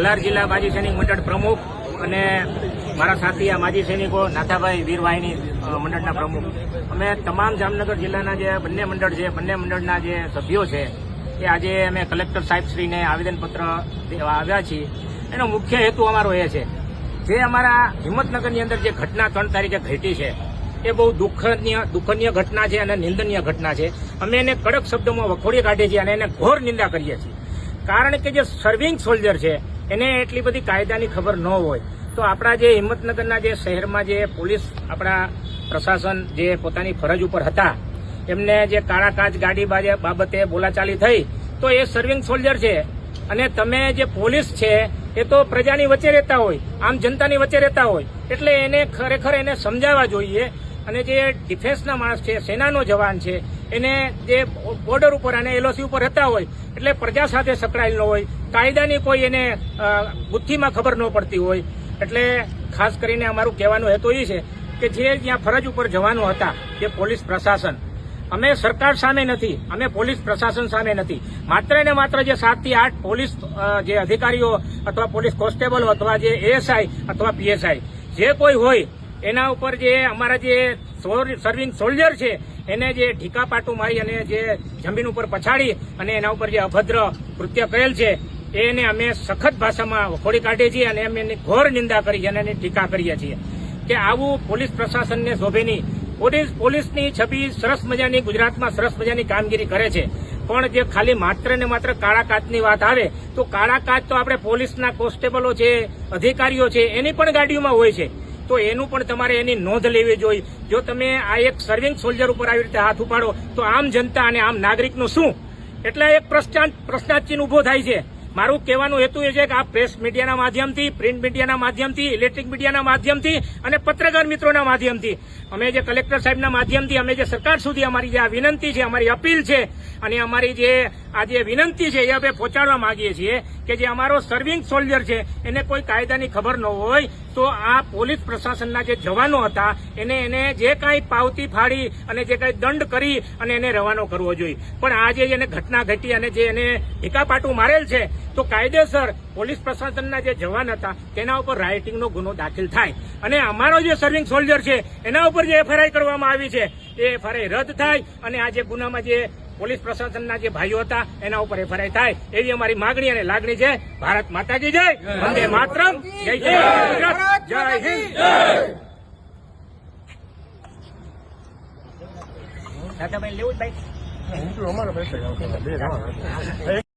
હાલાર જિલ્લા માજી સૈનિક મંડળ પ્રમુખ અને મારા સાથી માજી સૈનિકો નાથાભાઈ વીરવાહિની મંડળના પ્રમુખ, અમે તમામ જામનગર જિલ્લાના જે બંને મંડળ છે, બંને મંડળના જે સભ્યો છે એ આજે અમે કલેક્ટર સાહેબશ્રીને આવેદનપત્ર આવ્યા છીએ. એનો મુખ્ય હેતુ અમારો એ છે, જે અમારા હિંમતનગરની અંદર જે ઘટના 3 તારીખે ઘટી છે એ બહુ દુઃખનીય ઘટના છે અને નિંદનીય ઘટના છે. અમે એને કડક શબ્દોમાં વખોડી કાઢીએ છીએ અને એને ઘોર નિંદા કરીએ છીએ. કારણ કે જે સર્વિંગ સોલ્જર છે એને એટલી બધી કાયદાની ખબર ન હોય તો આપણા જે હિંમતનગરના જે શહેરમાં જે પોલીસ આપણા પ્રશાસન જે પોતાની ફરજ ઉપર હતા એમને જે કાળા કાચ ગાડી બાબતે બોલાચાલી થઈ તો એ સર્વિંગ સોલ્જર છે અને તમે જે પોલીસ છે એ તો પ્રજાની વચ્ચે રહેતા હોય, આમ જનતાની વચ્ચે રહેતા હોય, એટલે એને ખરેખર એને સમજાવવા જોઈએ. અને જે ડિફેન્સના માણસ છે, સેનાનો જવાન છે, એને જે બોર્ડર ઉપર અને એલઓસી ઉપર રહેતા હોય એટલે પ્રજા સાથે સંકળાયેલ ન હોય, કાયદાની કોઈ એને બુદ્ધિમાં ખબર ન પડતી હોય. એટલે ખાસ કરીને અમારું કહેવાનું હેતુ એ છે કે જે ત્યાં ફરજ ઉપર જવાનો હતા જે પોલીસ પ્રશાસન, અમે સરકાર સામે નથી, અમે પોલીસ પ્રશાસન સામે નથી, માત્ર ને માત્ર જે 7 થી 8 પોલીસ જે અધિકારીઓ અથવા પોલીસ કોન્સ્ટેબલો અથવા જે એએસઆઈ અથવા પીએસઆઈ જે કોઈ હોય એના ઉપર જે અમારા જે સર્વિંગ સોલ્જર છે એને જે ઢીકા પાટું મારી અને જે જમીન ઉપર પછાડી અને એના ઉપર જે અભદ્ર કૃત્ય કરેલ છે એને અમે સખત ભાષામાં વખોડી કાઢીએ છીએ અને અમે એની ઘોર નિંદા કરી અને એની ટીકા કરીએ છીએ કે આવું પોલીસ પ્રશાસનને શોભે નહીં. પોલીસની છબી સરસ મજાની ગુજરાતમાં સરસ મજાની કામગીરી કરે છે, પણ જે ખાલી માત્ર ને માત્ર કાળા કાચની વાત આવે તો કાળા કાચ તો આપણે પોલીસના કોન્સ્ટેબલો છે, અધિકારીઓ છે એની પણ ગાડીઓમાં હોય છે. તો એનું પણ તમારે એની નોંધ લેવી જોઈએ. જો તમે આ એક સર્વિંગ સોલ્જર ઉપર આવી રીતે હાથ ઉપાડો તો આમ જનતા અને આમ નાગરિકનું શું? એટલે એક પ્રશ્નાર્થ ઉભો થાય છે. મારું કહેવાનું હેતુ એ છે કે આ પ્રેસ મીડિયાના માધ્યમથી, પ્રિન્ટ મીડિયાના માધ્યમથી, ઇલેક્ટ્રિક મીડિયાના માધ્યમથી અને પત્રકાર મિત્રોના માધ્યમથી અમે જે કલેક્ટર સાહેબના માધ્યમથી અમે જે સરકાર સુધી અમારી જે આ વિનંતી છે, અમારી અપીલ છે અને અમારી જે આ જે વિનંતી છે એ અમે પહોંચાડવા માંગીએ છીએ કે જે અમારો સર્વિંગ સોલ્જર છે એને કોઈ કાયદાની ખબર ન હોય તો આ પોલીસ પ્રશાસનના જે જવાનો હતા એને જે કાંઈ પાવતી ફાડી અને જે કાંઈ દંડ કરી અને એને રવાનો કરવો જોઈએ. પણ આ જે એને ઘટના ઘટી અને જે એને ટીકાપાટું મારેલ છે તો કાયદેસર પોલીસ પ્રશાસનના જે જવાન હતા તેના ઉપર રાઇટિંગનો ગુનો દાખલ થાય અને અમારો જે સર્વિંગ સોલ્જર છે એના ઉપર જે એફઆઈઆર કરવામાં આવી છે એ એફઆઈઆર રદ થાય અને આ જે ગુનામાં જે પોલીસ પ્રશાસનના જે ભાઈઓ હતા એના ઉપર એફઆઈઆર થાય એવી અમારી માગણી અને લાગણી છે. ભારત માતા કી જય, વંદે માતરમ, જય જય ગુજરાત, જય હિન્દ. દાદાભાઈ લેવું જ ભાઈ.